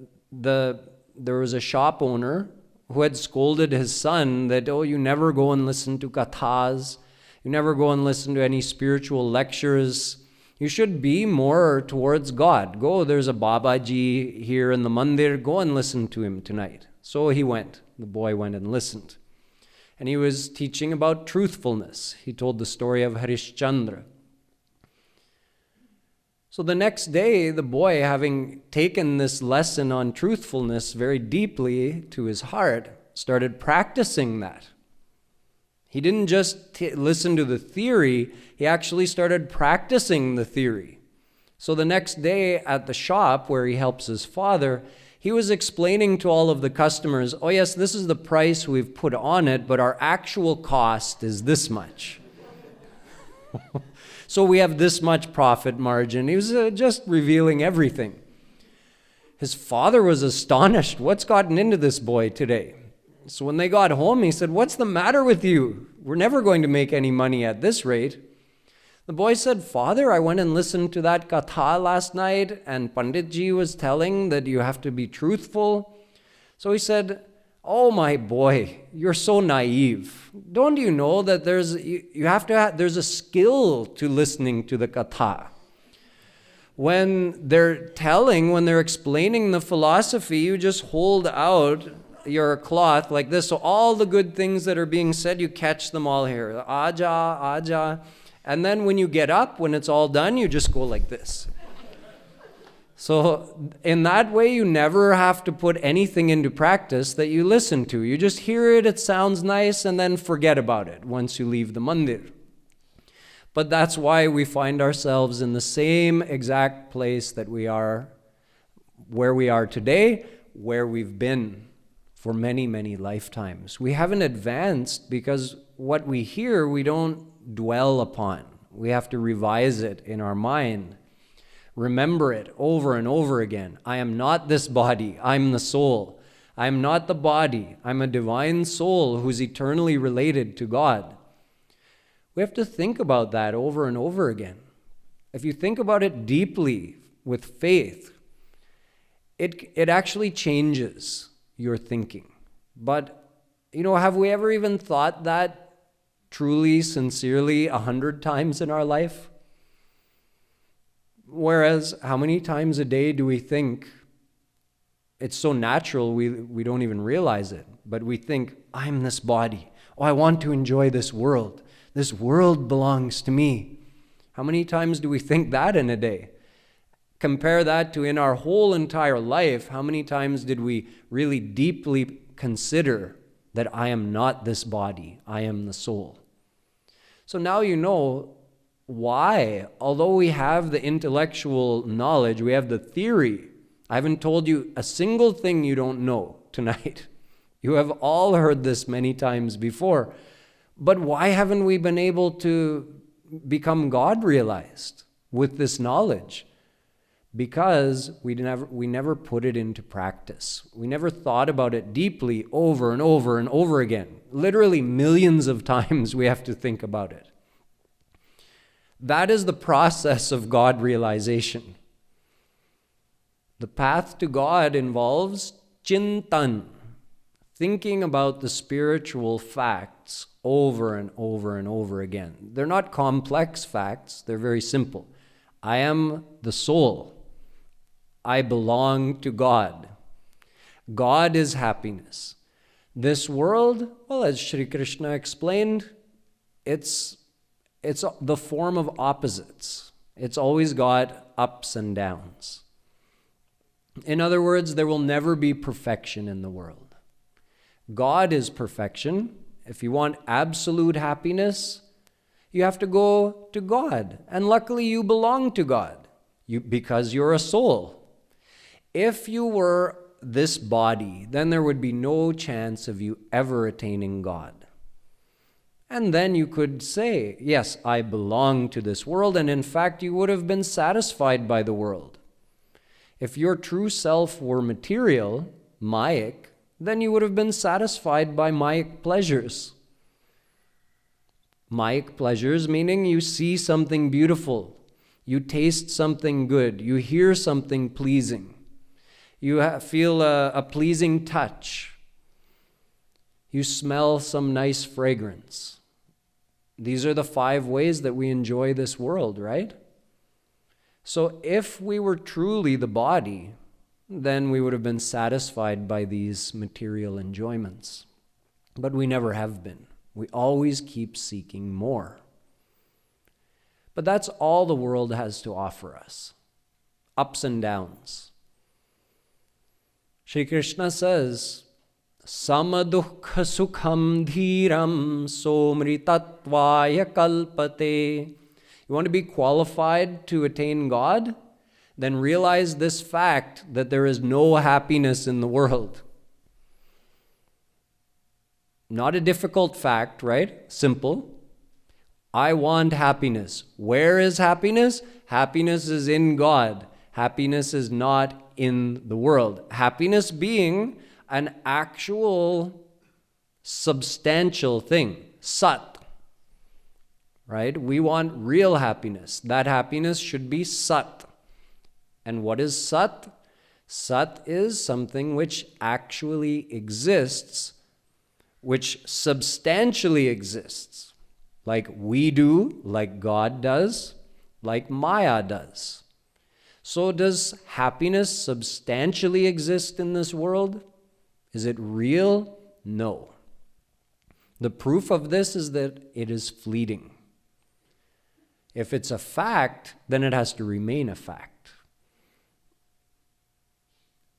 was a shop owner who had scolded his son that, oh, you never go and listen to kathas, you never go and listen to any spiritual lectures. You should be more towards God. Go, there's a Babaji here in the mandir, go and listen to him tonight. So he went. The boy went and listened. And he was teaching about truthfulness. He told the story of Harishchandra. So the next day, the boy, having taken this lesson on truthfulness very deeply to his heart, started practicing that. He didn't just listen to the theory, he actually started practicing the theory. So the next day at the shop where he helps his father, he was explaining to all of the customers, oh yes, this is the price we've put on it, but our actual cost is this much. So we have this much profit margin. He was just revealing everything. His father was astonished. What's gotten into this boy today? So when they got home, he said, what's the matter with you? We're never going to make any money at this rate. The boy said, Father, I went and listened to that katha last night, and Panditji was telling that you have to be truthful. So he said, oh my boy, you're so naive. Don't you know that there's a skill to listening to the katha? When they're explaining the philosophy, you just hold out your cloth like this. So all the good things that are being said, you catch them all here. Aja, aja. And then when you get up, when it's all done, you just go like this. So in that way, you never have to put anything into practice that you listen to. You just hear it, it sounds nice, and then forget about it once you leave the mandir. But that's why we find ourselves in the same exact place that we are, where we are today, where we've been for many, many lifetimes. We haven't advanced because what we hear, we don't dwell upon. We have to revise it in our mind. Remember it over and over again. I am not this body, I'm the soul. I am not the body, I'm a divine soul who's eternally related to God. We have to think about that over and over again. If you think about it deeply with faith, it actually changes your thinking. But, have we ever even thought that truly, sincerely 100 times in our life? Whereas, how many times a day do we think? It's so natural, we don't even realize it. But we think, I'm this body. Oh, I want to enjoy this world. This world belongs to me. How many times do we think that in a day? Compare that to in our whole entire life, how many times did we really deeply consider that I am not this body, I am the soul? So now you know why, although we have the intellectual knowledge, we have the theory. I haven't told you a single thing you don't know tonight. You have all heard this many times before. But why haven't we been able to become God-realized with this knowledge? Because we never put it into practice. We never thought about it deeply over and over and over again. Literally millions of times we have to think about it. That is the process of God realization. The path to God involves chintan, thinking about the spiritual facts over and over and over again. They're not complex facts, they're very simple. I am the soul. I belong to God. God is happiness. This world, well, as Sri Krishna explained, it's the form of opposites. It's always got ups and downs. In other words, there will never be perfection in the world. God is perfection. If you want absolute happiness, you have to go to God. And luckily you belong to God because you're a soul. If you were this body, then there would be no chance of you ever attaining God. And then you could say, yes, I belong to this world, and in fact, you would have been satisfied by the world. If your true self were material, Mayic, then you would have been satisfied by Mayic pleasures. Mayic pleasures meaning you see something beautiful, you taste something good, you hear something pleasing. You feel a pleasing touch. You smell some nice fragrance. These are the 5 ways that we enjoy this world, right? So if we were truly the body, then we would have been satisfied by these material enjoyments. But we never have been. We always keep seeking more. But that's all the world has to offer us. Ups and downs. Shri Krishna says, Samadukha sukham dhiram somritatvaya kalpate. You want to be qualified to attain God? Then realize this fact that there is no happiness in the world. Not a difficult fact, right? Simple. I want happiness. Where is happiness? Happiness is in God. Happiness is not in the world. Happiness being an actual substantial thing, sat, right? We want real happiness. That happiness should be sat. And what is sat? Sat is something which actually exists, which substantially exists, like we do, like God does, like Maya does. So does happiness substantially exist in this world? Is it real? No. The proof of this is that it is fleeting. If it's a fact, then it has to remain a fact.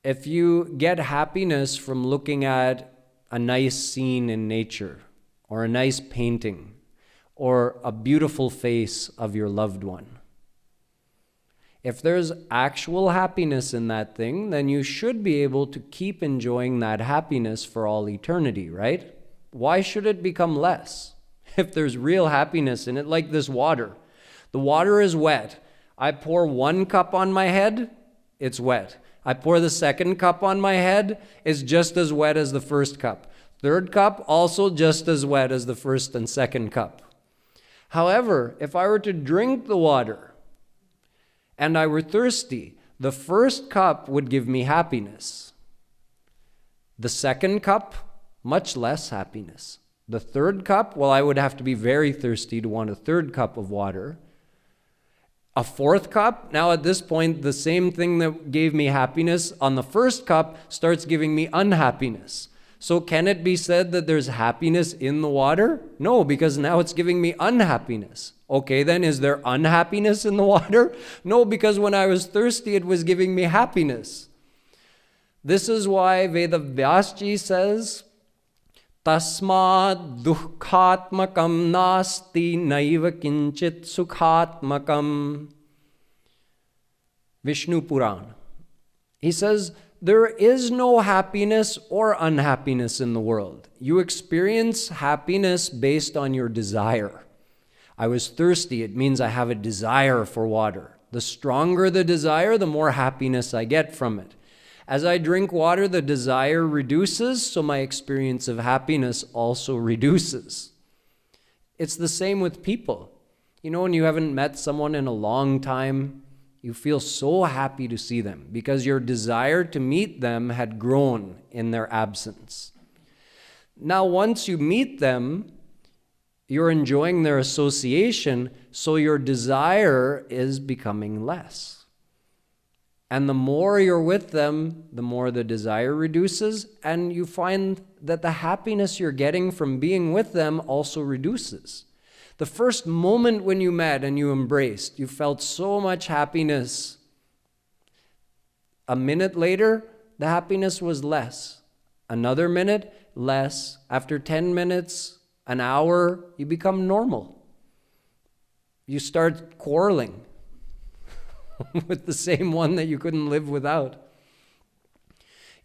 If you get happiness from looking at a nice scene in nature, or a nice painting, or a beautiful face of your loved one, if there's actual happiness in that thing, then you should be able to keep enjoying that happiness for all eternity, right? Why should it become less? If there's real happiness in it, like this water. The water is wet. I pour 1 cup on my head, it's wet. I pour the 2nd cup on my head, it's just as wet as the 1st cup. 3rd cup, also just as wet as the 1st and 2nd cup. However, if I were to drink the water, and I were thirsty, The first cup would give me happiness. The second cup, much less happiness. The third cup, well, I would have to be very thirsty to want a third cup of water. A fourth cup, now at this point, the same thing that gave me happiness on the first cup starts giving me unhappiness. So can it be said that there's happiness in the water? No, because now it's giving me unhappiness. Okay, then is there unhappiness in the water? No, because when I was thirsty, it was giving me happiness. This is why Vedavyasji says, Tasmad dukkhatmakam nasti naiva kinchit sukhatmakam. Vishnu Puran. He says, there is no happiness or unhappiness in the world. You experience happiness based on your desire. I was thirsty, it means I have a desire for water. The stronger the desire, the more happiness I get from it. As I drink water, the desire reduces, so my experience of happiness also reduces. It's the same with people. You know, when you haven't met someone in a long time, you feel so happy to see them because your desire to meet them had grown in their absence. Now, once you meet them, you're enjoying their association, so your desire is becoming less. And the more you're with them, the more the desire reduces, and you find that the happiness you're getting from being with them also reduces. The first moment when you met and you embraced, you felt so much happiness. A minute later, the happiness was less. Another minute, less. After 10 minutes, an hour, you become normal. You start quarreling with the same one that you couldn't live without.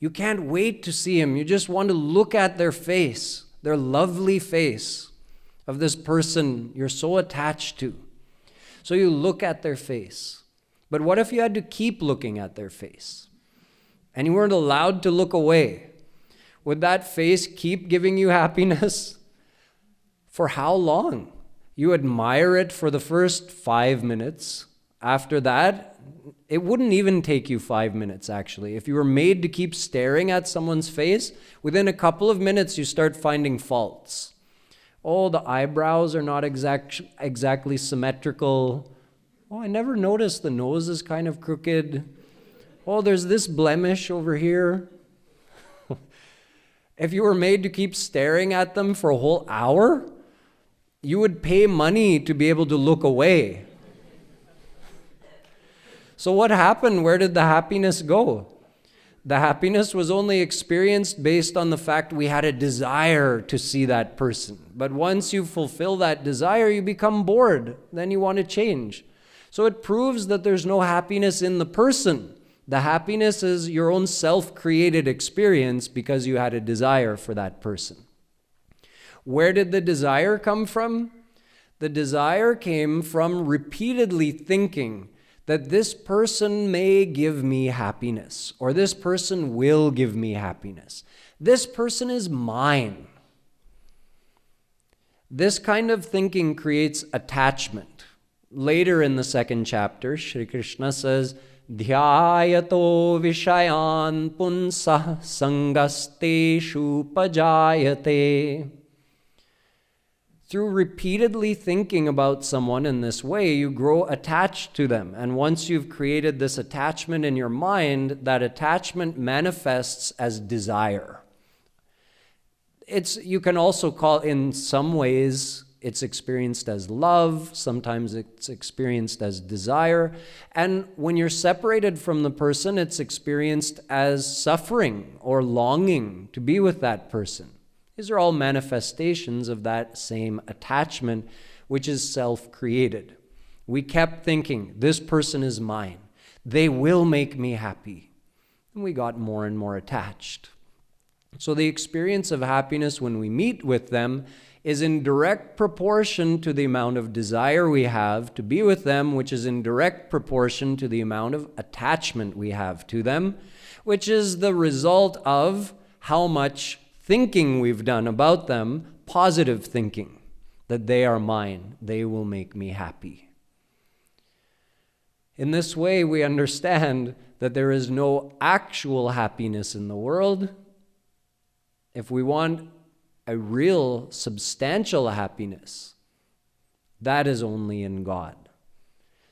You can't wait to see him. You just want to look at their face, their lovely face of this person you're so attached to. So you look at their face. But what if you had to keep looking at their face and you weren't allowed to look away? Would that face keep giving you happiness? For how long? You admire it for the first 5 minutes. After that, it wouldn't even take you 5 minutes, actually. If you were made to keep staring at someone's face, within a couple of minutes, you start finding faults. Oh, the eyebrows are not exactly symmetrical. Oh, I never noticed the nose is kind of crooked. Oh, there's this blemish over here. If you were made to keep staring at them for a whole hour, you would pay money to be able to look away. So what happened? Where did the happiness go? The happiness was only experienced based on the fact we had a desire to see that person. But once you fulfill that desire, you become bored. Then you want to change. So it proves that there's no happiness in the person. The happiness is your own self-created experience because you had a desire for that person. Where did the desire come from? The desire came from repeatedly thinking that this person may give me happiness, or this person will give me happiness. This person is mine. This kind of thinking creates attachment. Later in the second chapter, Shri Krishna says, Dhyayato vishayan punsa sangasteshu pajayate. Through repeatedly thinking about someone in this way, you grow attached to them. And once you've created this attachment in your mind, that attachment manifests as desire. You can also call, in some ways, it's experienced as love. Sometimes it's experienced as desire. And when you're separated from the person, it's experienced as suffering or longing to be with that person. These are all manifestations of that same attachment, which is self-created. We kept thinking, this person is mine. They will make me happy. And we got more and more attached. So the experience of happiness when we meet with them is in direct proportion to the amount of desire we have to be with them, which is in direct proportion to the amount of attachment we have to them, which is the result of how much thinking we've done about them, positive thinking, that they are mine, they will make me happy. In this way, we understand that there is no actual happiness in the world. If we want a real substantial happiness, that is only in God.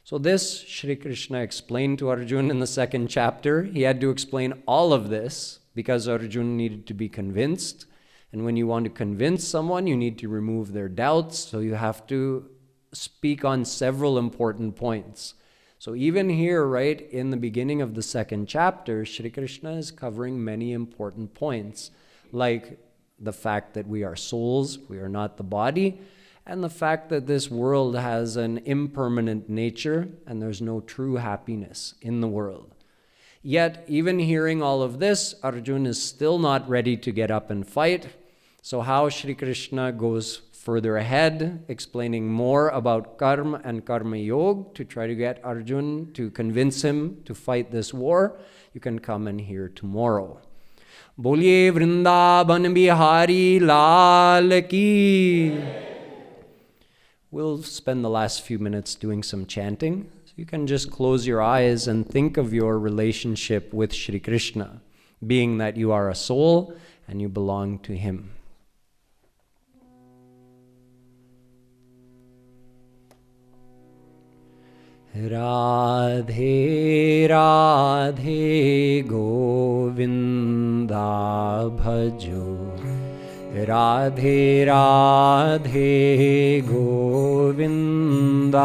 So this Shri Krishna explained to Arjun in the 2nd chapter. He had to explain all of this because Arjun needed to be convinced. And when you want to convince someone, you need to remove their doubts. So you have to speak on several important points. So even here, right, in the beginning of the 2nd chapter, Shri Krishna is covering many important points, like the fact that we are souls, we are not the body, and the fact that this world has an impermanent nature and there's no true happiness in the world. Yet, even hearing all of this, Arjun is still not ready to get up and fight. So how Shri Krishna goes further ahead, explaining more about karma and karma yoga to try to get Arjun to convince him to fight this war, you can come and hear tomorrow. Boliye Vrindavan Bihari Lal Ki. We'll spend the last few minutes doing some chanting. So you can just close your eyes and think of your relationship with Shri Krishna, being that you are a soul and you belong to Him. Radhe Radhe Govinda Bhajo, Radhe Radhe Govinda.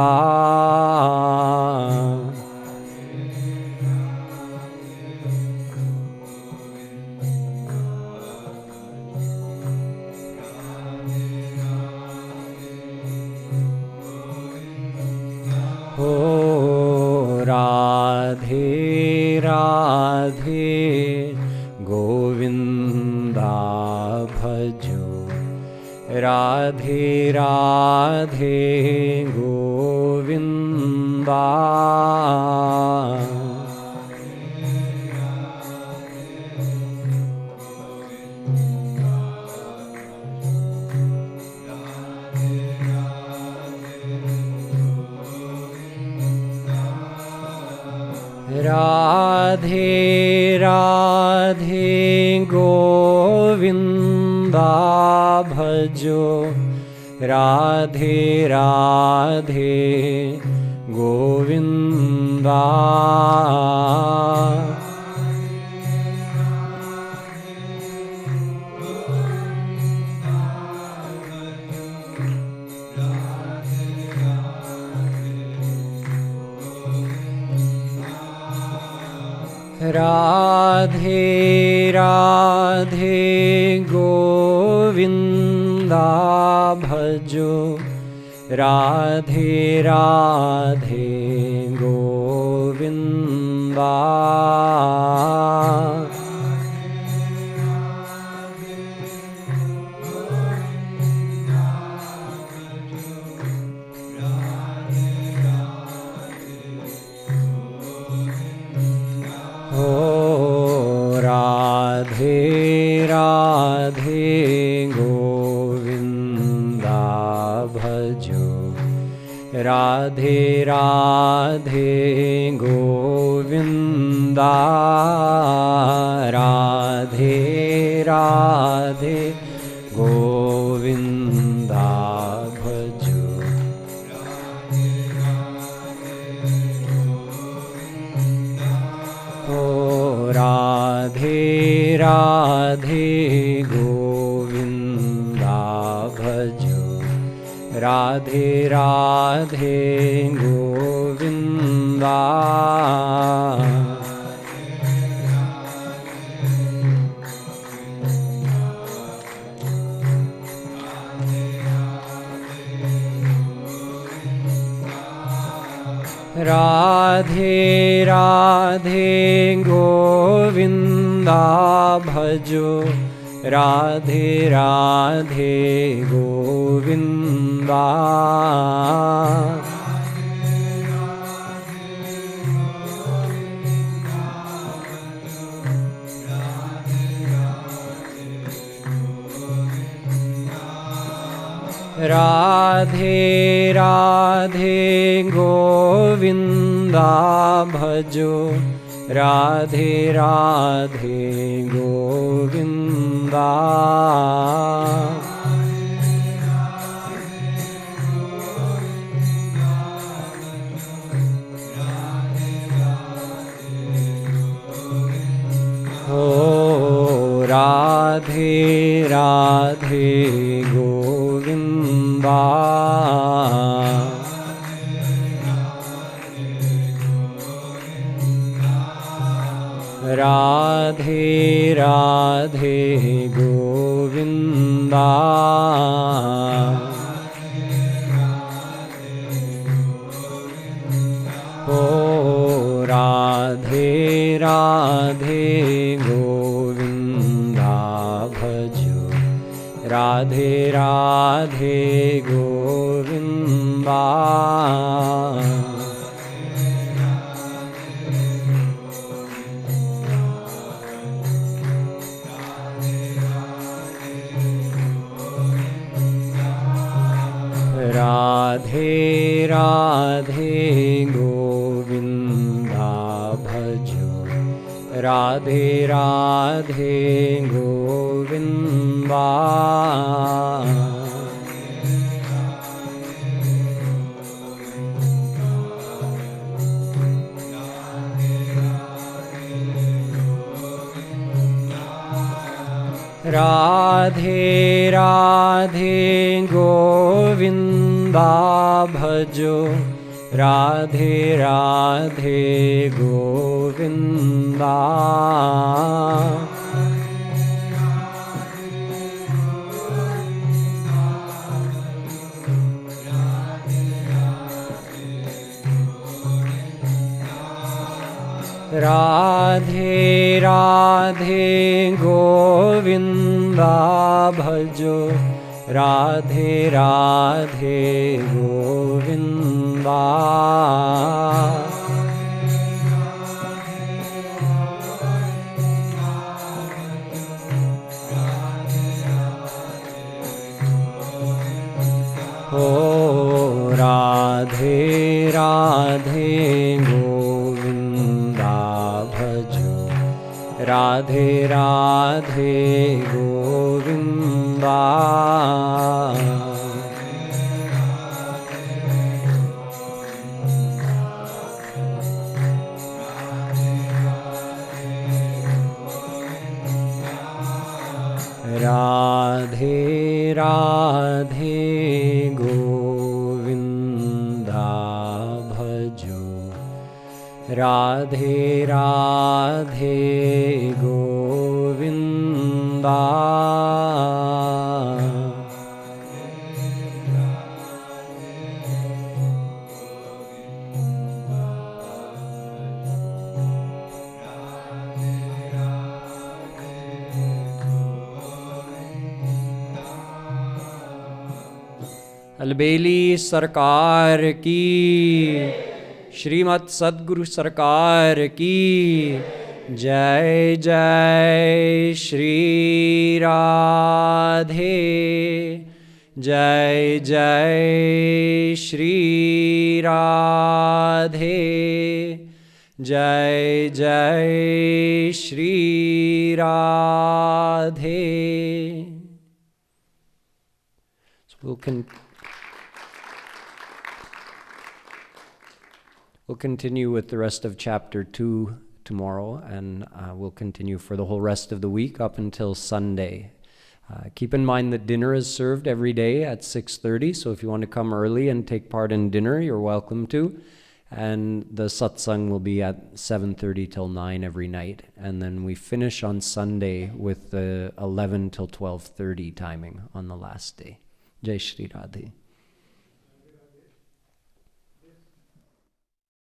Oh, Radhe Radhe Govinda Bhajo, Radhe Radhe Govinda. Radhe Radhe Govinda Bhajo, Radhe Radhe Govinda. Radhe Radhe Govinda Bhajo, Radhe Radhe Govinda. Oh, Radhe Radhe Govinda Bhajo, Radhe Radhe Govinda. Radhe Radhe Govinda Bhajo. Oh, Radhe Radhe Govinda Bhajo, Radhe Radhe Govinda. Radhe Radhe Govinda Bhajo, Radhe Radhe Govinda. Radhe Radhe Govinda Bhajo, Radhe Radhe Govinda. Oh, Radhe Radhe Govinda. Radhe Radhe Govinda. Oh, Radhe Radhe Govinda bhajo. Radhe Radhe Govinda. Radhe Radhe Govinda bhajo. Radhe Radhe Govinda. Radhe Radhe Govinda bhajo. Radhe Radhe Govinda. Radhe Radhe Govinda bhajo. Radhe Radhe Govinda. Oh, Radhe Radhe Govinda bhajo. Radhe Radhe Govinda. Radhe Radhe Govinda bhajo. Radhe Radhe Govinda. अलबेली सरकार की, श्रीमद् सद्गुरु सरकार की जय। जय श्री राधे। जय जय श्री राधे। जय जय Shri Radhe. We'll continue with the rest of chapter 2 tomorrow, and we'll continue for the whole rest of the week up until Sunday. Keep in mind that dinner is served every day at 6:30, so if you want to come early and take part in dinner, you're welcome to. And the satsang will be at 7:30 till 9 every night. And then we finish on Sunday with the 11 till 12:30 timing on the last day. Jai Shri Radhe.